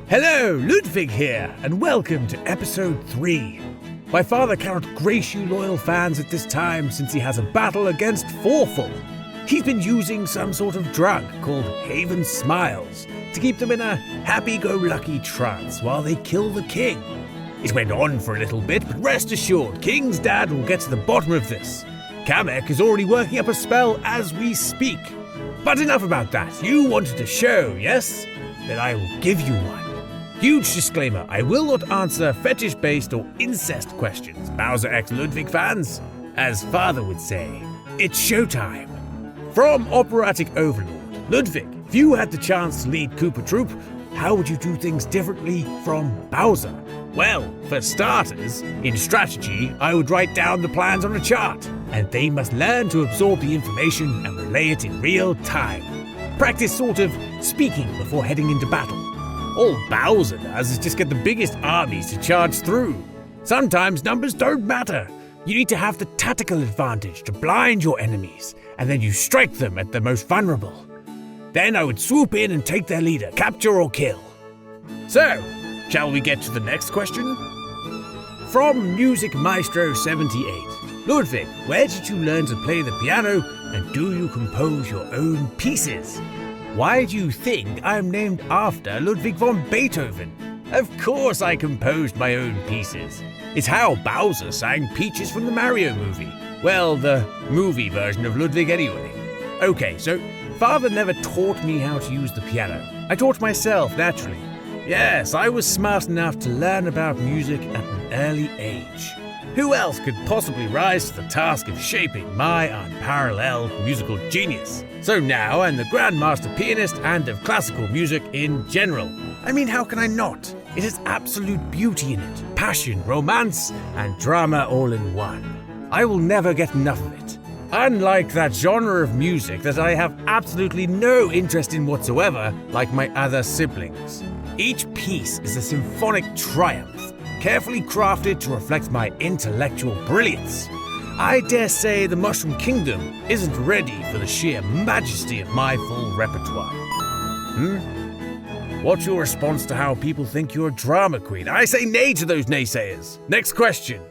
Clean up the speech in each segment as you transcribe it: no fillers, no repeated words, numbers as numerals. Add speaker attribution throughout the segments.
Speaker 1: Hello, Ludwig here, and welcome to episode 3. My father cannot grace you loyal fans at this time since he has a battle against Forful. He's been using some sort of drug called Haven Smiles to keep them in a happy-go-lucky trance while they kill the king. It went on for a little bit, but rest assured, King's dad will get to the bottom of this. Kamek is already working up a spell as we speak. But enough about that. You wanted a show, yes? Then I will give you one. Huge disclaimer, I will not answer fetish-based or incest questions, Bowser Ep3 Ludwig fans. As father would say, it's showtime. From operatic overlord, Ludwig, if you had the chance to lead Koopa Troop, how would you do things differently from Bowser? Well, for starters, in strategy, I would write down the plans on a chart, and they must learn to absorb the information and relay it in real time. Practice sort of speaking before heading into battle. All Bowser does is just get the biggest armies to charge through. Sometimes numbers don't matter. You need to have the tactical advantage to blind your enemies, and then you strike them at the most vulnerable. Then I would swoop in and take their leader, capture or kill. So, shall we get to the next question? From Music Maestro 78. Ludwig, where did you learn to play the piano, and do you compose your own pieces? Why do you think I'm named after Ludwig von Beethoven? Of course I composed my own pieces. It's how Bowser sang Peaches from the Mario movie. Well, the movie version of Ludwig anyway. Okay, so father never taught me how to use the piano. I taught myself, naturally. Yes, I was smart enough to learn about music at an early age. Who else could possibly rise to the task of shaping my unparalleled musical genius? So now I'm the grandmaster pianist and of classical music in general. I mean, how can I not? It has absolute beauty in it, passion, romance, and drama all in one. I will never get enough of it. Unlike that genre of music that I have absolutely no interest in whatsoever, like my other siblings. Each piece is a symphonic triumph, carefully crafted to reflect my intellectual brilliance. I dare say the Mushroom Kingdom isn't ready for the sheer majesty of my full repertoire. What's your response to how people think you're a drama queen? I say nay to those naysayers. Next question.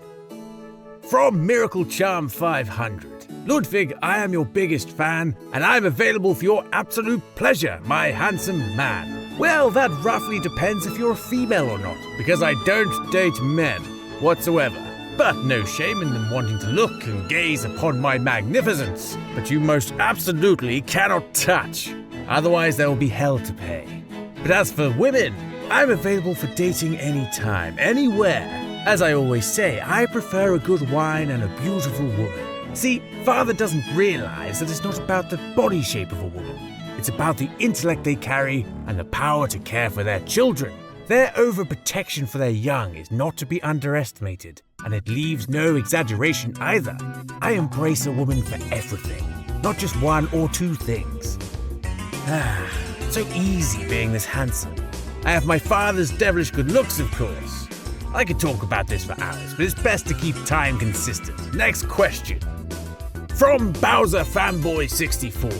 Speaker 1: From Miracle Charm 500. Ludwig, I am your biggest fan, and I'm available for your absolute pleasure, my handsome man. Well, that roughly depends if you're a female or not, because I don't date men whatsoever. But no shame in them wanting to look and gaze upon my magnificence. But you most absolutely cannot touch. Otherwise there will be hell to pay. But as for women, I'm available for dating anytime, anywhere. As I always say, I prefer a good wine and a beautiful woman. See, father doesn't realize that it's not about the body shape of a woman. It's about the intellect they carry and the power to care for their children. Their overprotection for their young is not to be underestimated, and it leaves no exaggeration either. I embrace a woman for everything, not just one or two things. So easy being this handsome. I have my father's devilish good looks, of course. I could talk about this for hours, but it's best to keep time consistent. Next question. From Bowser Fanboy 64.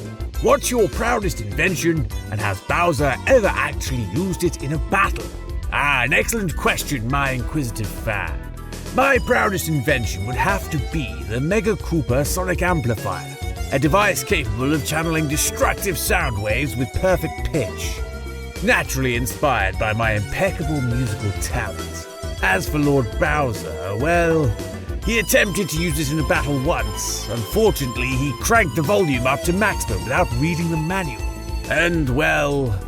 Speaker 1: What's your proudest invention, and has Bowser ever actually used it in a battle? An excellent question, my inquisitive fan. My proudest invention would have to be the Mega Koopa Sonic Amplifier, a device capable of channeling destructive sound waves with perfect pitch. Naturally inspired by my impeccable musical talent. As for Lord Bowser, well, he attempted to use it in a battle once. Unfortunately, he cranked the volume up to maximum without reading the manual. And, well,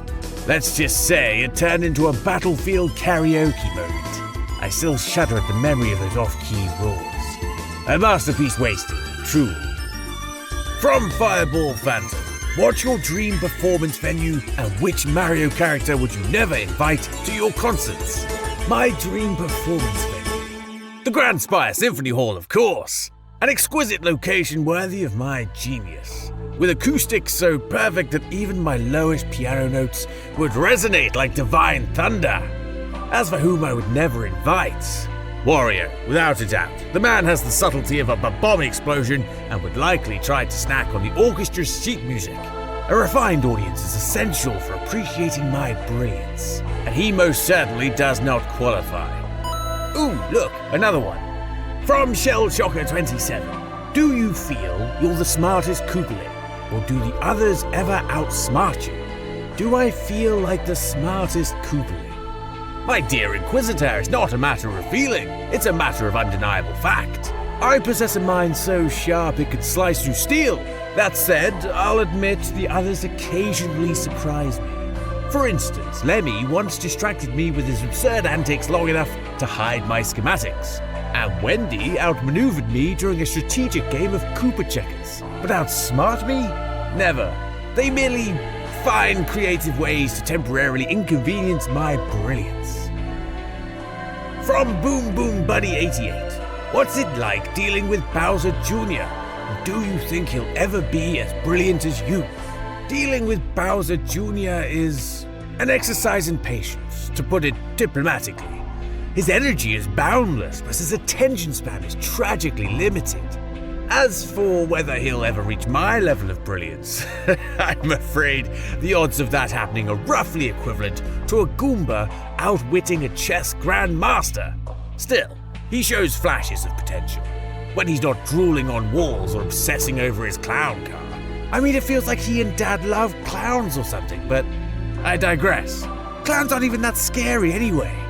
Speaker 1: let's just say it turned into a battlefield karaoke moment. I still shudder at the memory of those off-key roars. A masterpiece wasted, truly. From Fireball Phantom, what's your dream performance venue, and which Mario character would you never invite to your concerts? My dream performance venue. The Grand Spire Symphony Hall, of course. An exquisite location worthy of my genius, with acoustics so perfect that even my lowest piano notes would resonate like divine thunder. As for whom I would never invite, Wario, without a doubt. The man has the subtlety of a bomb explosion and would likely try to snack on the orchestra's sheet music. A refined audience is essential for appreciating my brilliance, and he most certainly does not qualify. Ooh, look, another one. From Shellshocker27. Do you feel you're the smartest Koopaling, or do the others ever outsmart you? Do I feel like the smartest Koopaling? My dear Inquisitor, it's not a matter of feeling, it's a matter of undeniable fact. I possess a mind so sharp it could slice through steel. That said, I'll admit the others occasionally surprise me. For instance, Lemmy once distracted me with his absurd antics long enough to hide my schematics. And Wendy outmaneuvered me during a strategic game of Koopa checkers. But outsmart me? Never. They merely find creative ways to temporarily inconvenience my brilliance. From Boom Boom Buddy 88. What's it like dealing with Bowser Jr.? And do you think he'll ever be as brilliant as you? Dealing with Bowser Jr. is an exercise in patience, to put it diplomatically. His energy is boundless, but his attention span is tragically limited. As for whether he'll ever reach my level of brilliance, I'm afraid the odds of that happening are roughly equivalent to a Goomba outwitting a chess grandmaster. Still, he shows flashes of potential, when he's not drooling on walls or obsessing over his clown car. I mean, it feels like he and Dad love clowns or something, but I digress. Clowns aren't even that scary anyway.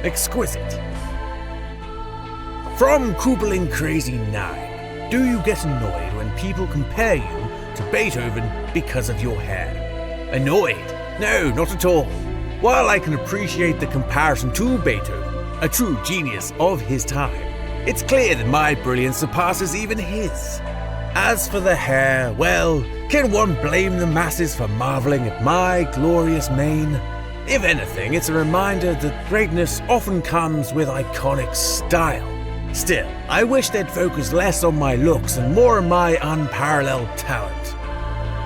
Speaker 1: Exquisite. From Koopaling Crazy 9. Do you get annoyed when people compare you to Beethoven because of your hair? Annoyed? No, not at all. While I can appreciate the comparison to Beethoven, a true genius of his time, it's clear that my brilliance surpasses even his. As for the hair, well, can one blame the masses for marveling at my glorious mane? If anything, it's a reminder that greatness often comes with iconic style. Still, I wish they'd focus less on my looks and more on my unparalleled talent.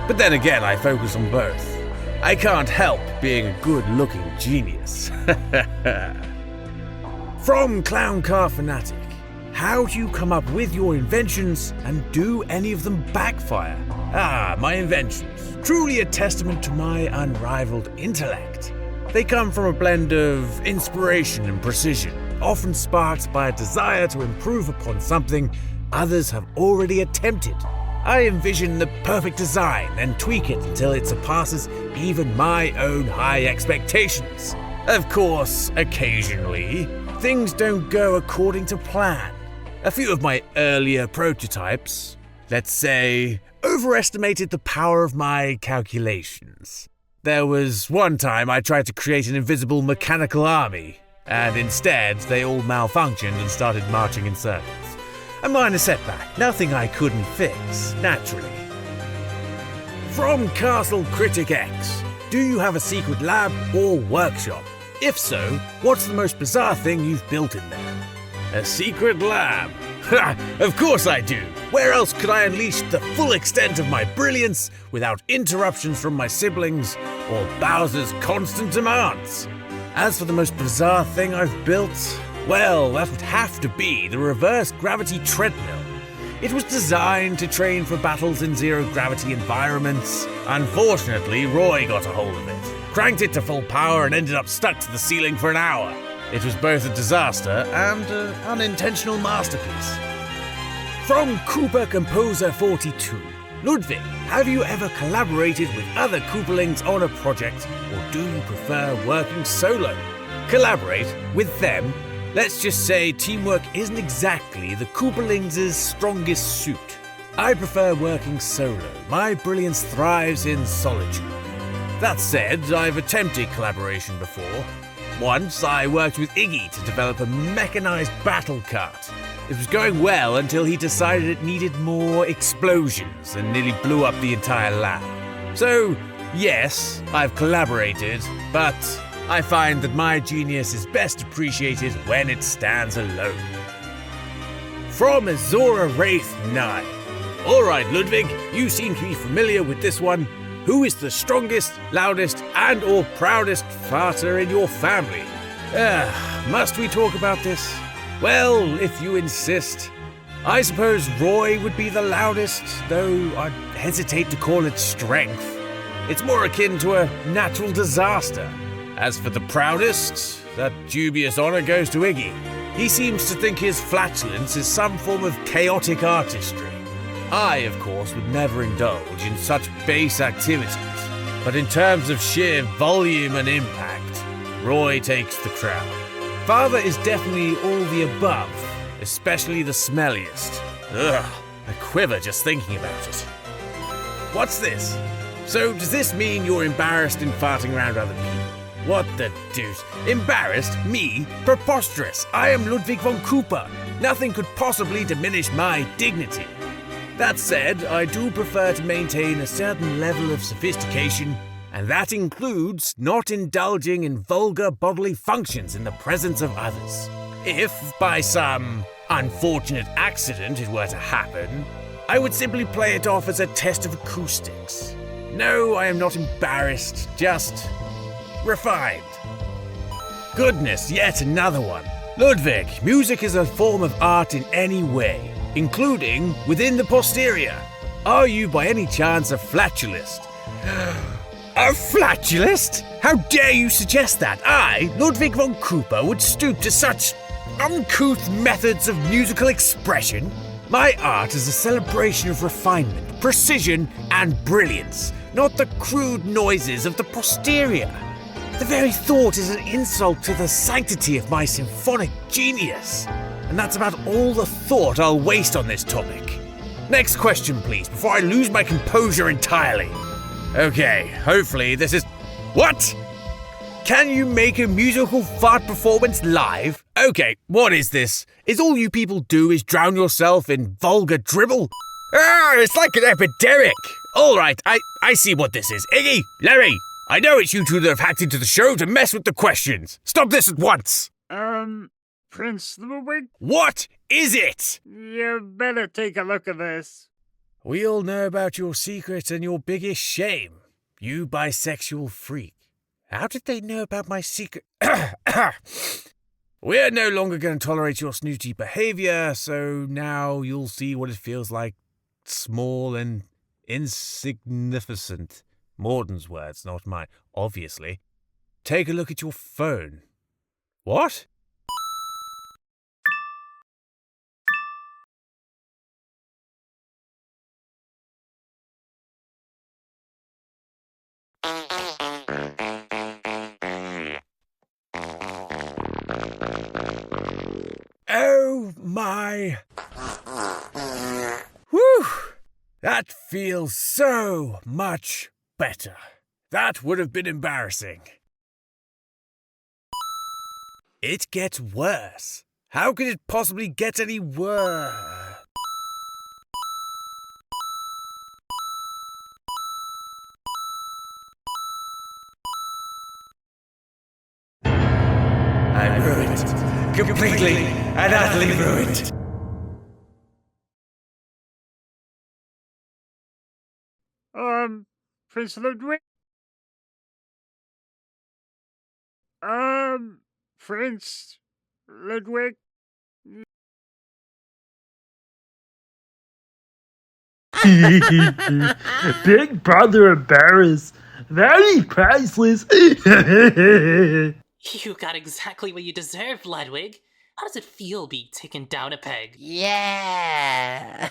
Speaker 1: But then again, I focus on both. I can't help being a good-looking genius. From Clown Car Fanatic. How do you come up with your inventions and do any of them backfire? My inventions. Truly a testament to my unrivaled intellect. They come from a blend of inspiration and precision, often sparked by a desire to improve upon something others have already attempted. I envision the perfect design and tweak it until it surpasses even my own high expectations. Of course, occasionally, things don't go according to plan. A few of my earlier prototypes, let's say, overestimated the power of my calculations. There was one time I tried to create an invisible mechanical army, and instead they all malfunctioned and started marching in circles. A minor setback, nothing I couldn't fix, naturally. From Castle Critic X. Do you have a secret lab or workshop? If so, what's the most bizarre thing you've built in there? A secret lab? Ha! Of course I do! Where else could I unleash the full extent of my brilliance without interruptions from my siblings or Bowser's constant demands? As for the most bizarre thing I've built, well, that would have to be the reverse gravity treadmill. It was designed to train for battles in zero-gravity environments. Unfortunately, Roy got a hold of it, cranked it to full power and ended up stuck to the ceiling for an hour. It was both a disaster and an unintentional masterpiece. From Koopa Composer 42. Ludwig, have you ever collaborated with other Koopalings on a project, or do you prefer working solo? Collaborate with them? Let's just say teamwork isn't exactly the Koopalings' strongest suit. I prefer working solo. My brilliance thrives in solitude. That said, I've attempted collaboration before. Once, I worked with Iggy to develop a mechanized battle cart. It was going well until he decided it needed more explosions and nearly blew up the entire lab. So, yes, I've collaborated, but I find that my genius is best appreciated when it stands alone. From Azora Wraith 9. Alright, Ludwig, you seem to be familiar with this one. Who is the strongest, loudest, and or proudest farter in your family? Must we talk about this? Well, if you insist. I suppose Roy would be the loudest, though I'd hesitate to call it strength. It's more akin to a natural disaster. As for the proudest, that dubious honor goes to Iggy. He seems to think his flatulence is some form of chaotic artistry. I, of course, would never indulge in such base activities, but in terms of sheer volume and impact, Roy takes the crown. Father is definitely all the above, especially the smelliest. Ugh, I quiver just thinking about it. What's this? So does this mean you're embarrassed in farting around other people? What the deuce? Embarrassed? Me? Preposterous! I am Ludwig von Cooper. Nothing could possibly diminish my dignity. That said, I do prefer to maintain a certain level of sophistication, and that includes not indulging in vulgar bodily functions in the presence of others. If, by some unfortunate accident, it were to happen, I would simply play it off as a test of acoustics. No, I am not embarrassed, just refined. Goodness, yet another one. Ludwig, music is a form of art in any way, including within the posterior. Are you by any chance a flatulist? A flatulist? How dare you suggest that I, Ludwig von Cooper, would stoop to such uncouth methods of musical expression? My art is a celebration of refinement, precision, and brilliance, not the crude noises of the posterior. The very thought is an insult to the sanctity of my symphonic genius. And that's about all the thought I'll waste on this topic. Next question, please, before I lose my composure entirely. Okay, hopefully this is... What? Can you make a musical fart performance live? Okay, what is this? Is all you people do is drown yourself in vulgar dribble? It's like an epidemic. All right, I see what this is. Iggy, Larry, I know it's you two that have hacked into the show to mess with the questions. Stop this at once.
Speaker 2: Prince Ludwig?
Speaker 1: What is it?
Speaker 2: You better take a look at this.
Speaker 1: We all know about your secret and your biggest shame. You bisexual freak. How did they know about my secret? We're no longer going to tolerate your snooty behavior, so now you'll see what it feels like. Small and insignificant. Morden's words, not mine, obviously. Take a look at your phone. What? Oh my... Whew! That feels so much better. That would have been embarrassing. It gets worse. How could it possibly get any worse? I'm ruined. Completely and utterly ruined.
Speaker 2: Prince Ludwig? Prince Ludwig?
Speaker 3: Big brother embarrassed. Very priceless.
Speaker 4: You got exactly what you deserve, Ludwig. How does it feel being taken down a peg?
Speaker 5: Yeah.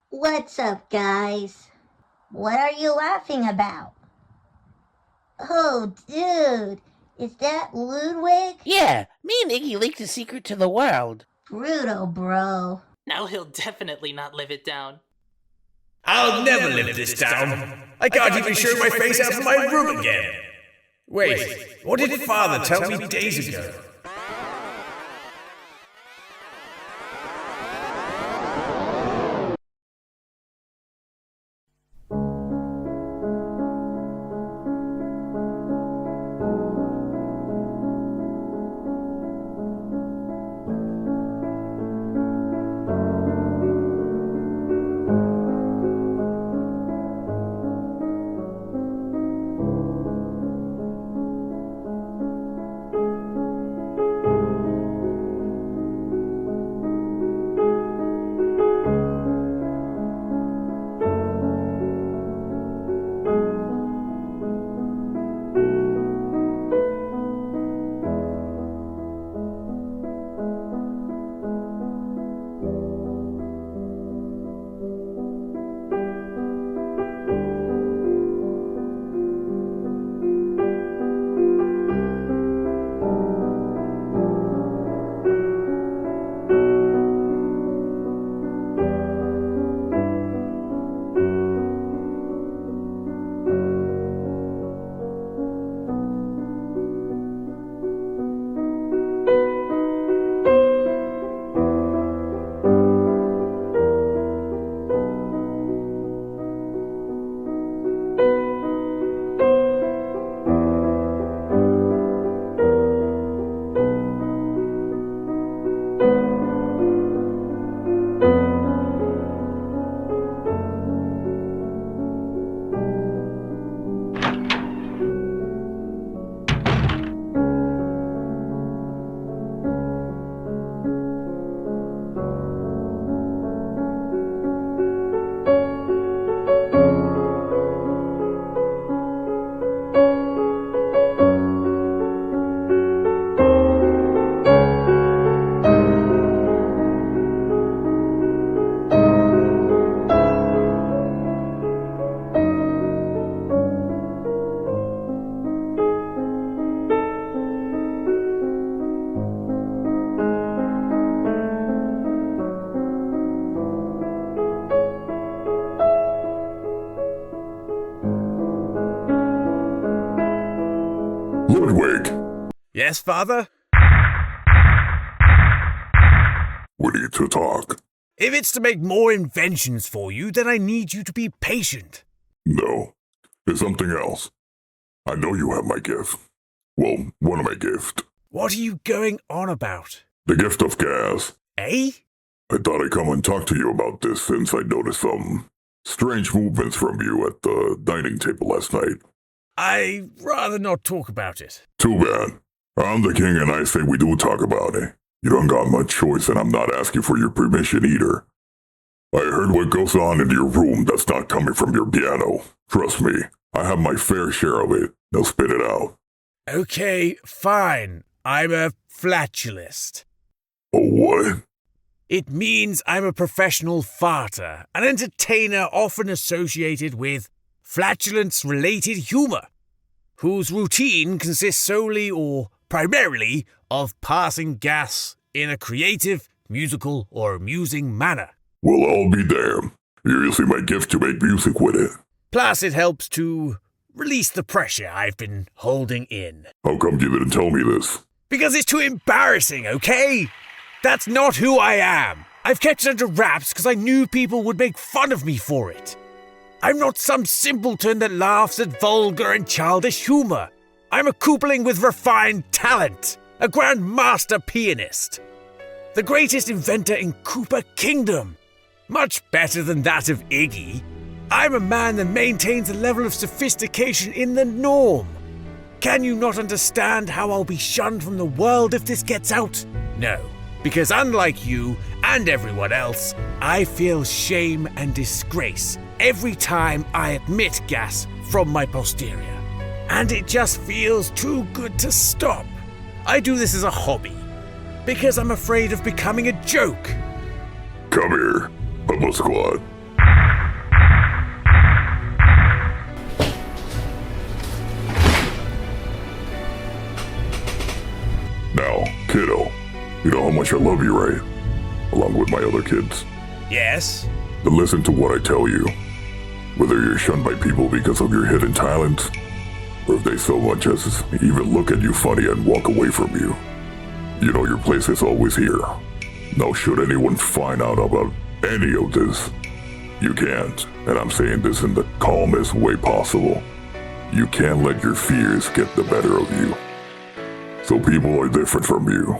Speaker 6: What's up, guys? What are you laughing about? Oh, dude, is that Ludwig?
Speaker 5: Yeah, me and Iggy leaked a secret to the world.
Speaker 6: Brutal, bro.
Speaker 4: Now he'll definitely not live it down.
Speaker 1: I'll never live this down. I can't even show my face out of my room again. Wait, what did Father tell me days ago?
Speaker 7: Ludwig,
Speaker 1: Yes, Father?
Speaker 7: we need to talk.
Speaker 1: If it's to make more inventions for you, then I need you to be patient.
Speaker 7: No, it's something else. I know you have my gift. Well, one of my gifts.
Speaker 1: What are you going on about?
Speaker 7: The gift of gas.
Speaker 1: Eh?
Speaker 7: I thought I'd come and talk to you about this since I noticed some strange movements from you at the dining table last night.
Speaker 1: I'd rather not talk about it.
Speaker 7: Too bad. I'm the king and I say we do talk about it. You don't got much choice and I'm not asking for your permission either. I heard what goes on in your room that's not coming from your piano. Trust me, I have my fair share of it. Now spit it out.
Speaker 1: Okay, fine. I'm a flatulist.
Speaker 7: Oh, what?
Speaker 1: It means I'm a professional farter, an entertainer often associated with flatulence-related humor, whose routine consists solely or primarily of passing gas in a creative, musical, or amusing manner.
Speaker 7: Well, I'll be damned. You're using my gift to make music with it.
Speaker 1: Plus, it helps to release the pressure I've been holding in.
Speaker 7: How come you didn't tell me this?
Speaker 1: Because it's too embarrassing, okay? That's not who I am. I've kept it under wraps because I knew people would make fun of me for it. I'm not some simpleton that laughs at vulgar and childish humor. I'm a coupling with refined talent, a grand master pianist. The greatest inventor in Koopa Kingdom. Much better than that of Iggy. I'm a man that maintains a level of sophistication in the norm. Can you not understand how I'll be shunned from the world if this gets out? No, because unlike you and everyone else, I feel shame and disgrace every time I admit gas from my posterior. And it just feels too good to stop. I do this as a hobby, because I'm afraid of becoming a joke.
Speaker 7: Come here, Bubble Squad. Now, kiddo, you know how much I love you, right? along with my other kids.
Speaker 1: Yes?
Speaker 7: Then listen to what I tell you. Whether you're shunned by people because of your hidden talents, or if they so much as even look at you funny and walk away from you, you know your place is always here. Now should anyone find out about any of this, you can't, and I'm saying this in the calmest way possible, you can't let your fears get the better of you. So people are different from you.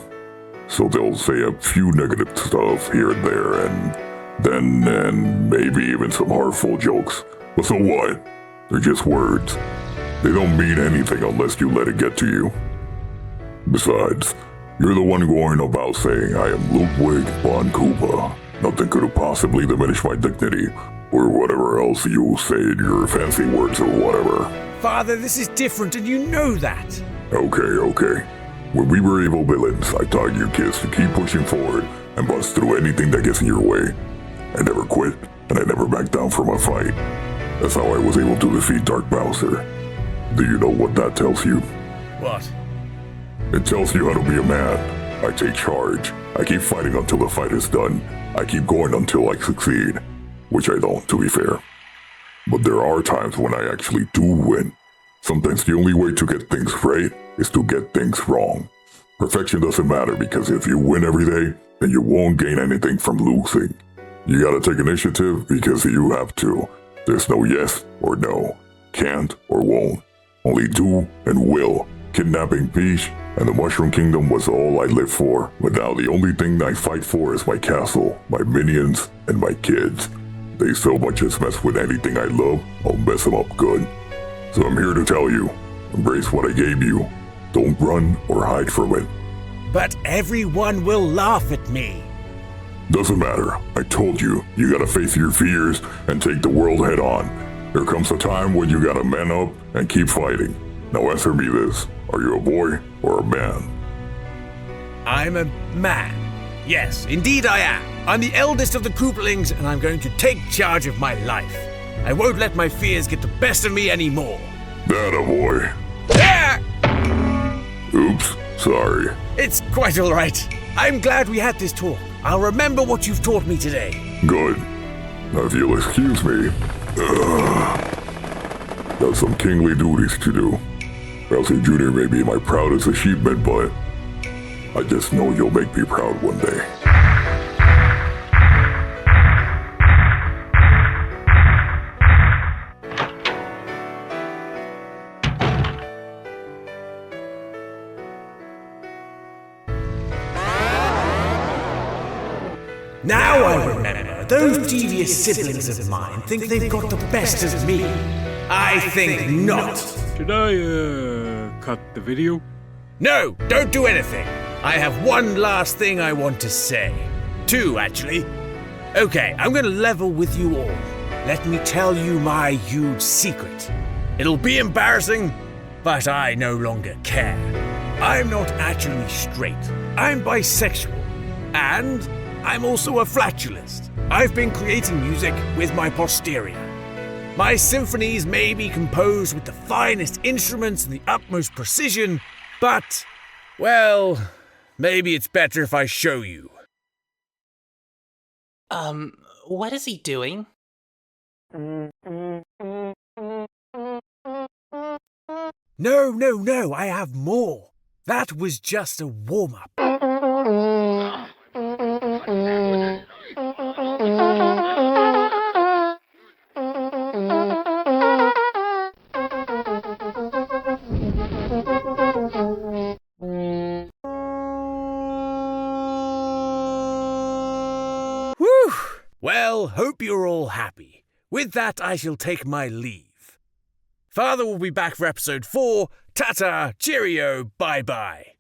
Speaker 7: So they'll say a few negative stuff here and there, and maybe even some heartful jokes. But so what? They're just words. They don't mean anything unless you let it get to you. Besides, you're the one going about saying I am Ludwig von Koopa. Nothing could have possibly diminished my dignity, or whatever else you say in your fancy words or whatever.
Speaker 1: Father, this is different and you know that.
Speaker 7: Okay. When we were evil villains, I taught you kids to keep pushing forward and bust through anything that gets in your way. I never quit, and I never backed down from a fight. That's how I was able to defeat Dark Bowser. Do you know what that tells you?
Speaker 1: What?
Speaker 7: It tells you how to be a man. I take charge. I keep fighting until the fight is done. I keep going until I succeed. Which I don't, to be fair. But there are times when I actually do win. Sometimes the only way to get things right is to get things wrong. Perfection doesn't matter because if you win every day, then you won't gain anything from losing. You gotta take initiative because you have to. There's no yes or no, can't or won't. Only do and will. Kidnapping Peach and the Mushroom Kingdom was all I lived for, but now the only thing I fight for is my castle, my minions, and my kids. They so much as mess with anything I love, I'll mess them up good. So I'm here to tell you, embrace what I gave you. Don't run or hide from it.
Speaker 1: But everyone will laugh at me.
Speaker 7: Doesn't matter. I told you, you gotta face your fears and take the world head on. There comes a time when you gotta man up and keep fighting. Now answer me this. Are you a boy or a man?
Speaker 1: I'm a man. Yes, indeed I am. I'm the eldest of the Koopalings, and I'm going to take charge of my life. I won't let my fears get the best of me anymore.
Speaker 7: That a boy.
Speaker 1: Ah!
Speaker 7: Oops, sorry.
Speaker 1: It's quite all right. I'm glad we had this talk. I'll remember what you've taught me today.
Speaker 7: Good. Now if you'll excuse me, got some kingly duties to do. Bowser Jr. may be my proudest achievement, but I just know you'll make me proud one day.
Speaker 1: Now I remember, those devious siblings of mine think they've got the best of me. I think not.
Speaker 2: Should I, cut the video?
Speaker 1: No, don't do anything. I have one last thing I want to say. Two, actually. Okay, I'm gonna level with you all. Let me tell you my huge secret. It'll be embarrassing, but I no longer care. I'm not actually straight. I'm bisexual. And I'm also a flatulist. I've been creating music with my posterior. My symphonies may be composed with the finest instruments and the utmost precision, but, well, maybe it's better if I show you.
Speaker 4: What is he doing?
Speaker 1: No, I have more. That was just a warm-up. Whew! Well, hope you're all happy. With that, I shall take my leave. Father will be back for episode 4. Ta-ta, cheerio, bye-bye.